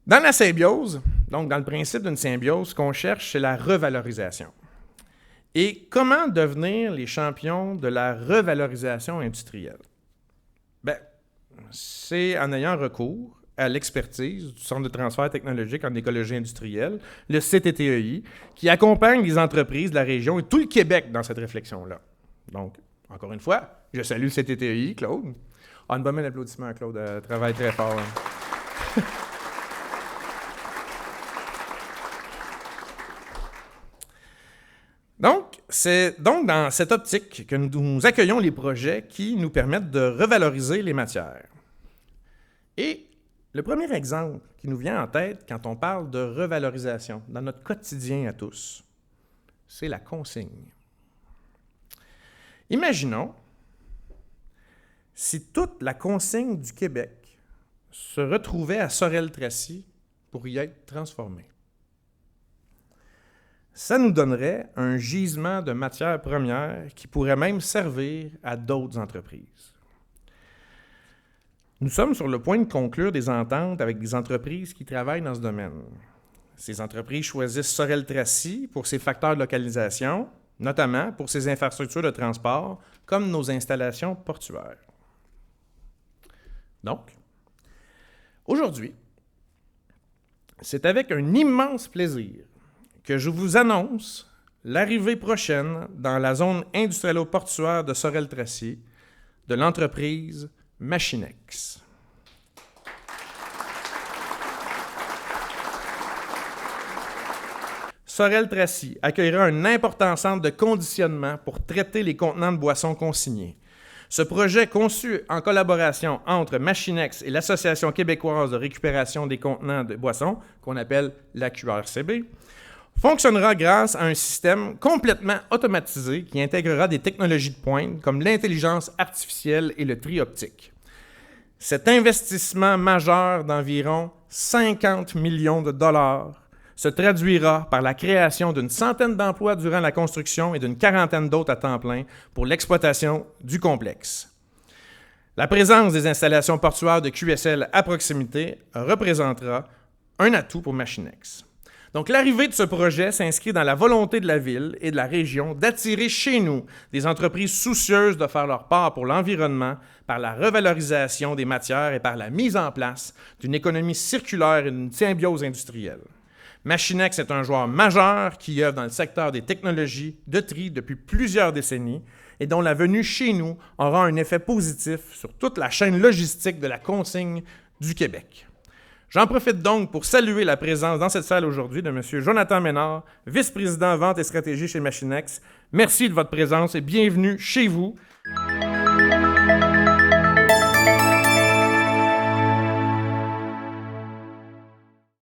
Dans la symbiose, donc dans le principe d'une symbiose, ce qu'on cherche, c'est la revalorisation. Et comment devenir les champions de la revalorisation industrielle? Bien, c'est en ayant recours à l'expertise du Centre de transfert technologique en écologie industrielle, le CTTEI, qui accompagne les entreprises de la région et tout le Québec dans cette réflexion-là. Donc, encore une fois, je salue le CTTEI, Claude. Une bonne main d'applaudissement, Claude. Travaille très fort. Donc, c'est donc dans cette optique que nous accueillons les projets qui nous permettent de revaloriser les matières. Et le premier exemple qui nous vient en tête quand on parle de revalorisation dans notre quotidien à tous, c'est la consigne. Imaginons si toute la consigne du Québec se retrouvait à Sorel-Tracy pour y être transformée. Ça nous donnerait un gisement de matières premières qui pourrait même servir à d'autres entreprises. Nous sommes sur le point de conclure des ententes avec des entreprises qui travaillent dans ce domaine. Ces entreprises choisissent Sorel-Tracy pour ses facteurs de localisation, notamment pour ses infrastructures de transport, comme nos installations portuaires. Donc, aujourd'hui, c'est avec un immense plaisir que je vous annonce l'arrivée prochaine dans la zone industrielle-portuaire de Sorel-Tracy de l'entreprise Machinex. Sorel-Tracy accueillera un important centre de conditionnement pour traiter les contenants de boissons consignés. Ce projet, conçu en collaboration entre Machinex et l'Association québécoise de récupération des contenants de boissons, qu'on appelle la QRCB, fonctionnera grâce à un système complètement automatisé qui intégrera des technologies de pointe comme l'intelligence artificielle et le tri optique. Cet investissement majeur d'environ 50 millions de dollars se traduira par la création d'une centaine d'emplois durant la construction et d'une quarantaine d'autres à temps plein pour l'exploitation du complexe. La présence des installations portuaires de QSL à proximité représentera un atout pour Machinex. Donc, l'arrivée de ce projet s'inscrit dans la volonté de la Ville et de la région d'attirer chez nous des entreprises soucieuses de faire leur part pour l'environnement par la revalorisation des matières et par la mise en place d'une économie circulaire et d'une symbiose industrielle. Machinex est un joueur majeur qui œuvre dans le secteur des technologies de tri depuis plusieurs décennies et dont la venue chez nous aura un effet positif sur toute la chaîne logistique de la consigne du Québec. J'en profite donc pour saluer la présence dans cette salle aujourd'hui de M. Jonathan Ménard, vice-président vente et stratégie chez Machinex. Merci de votre présence et bienvenue chez vous.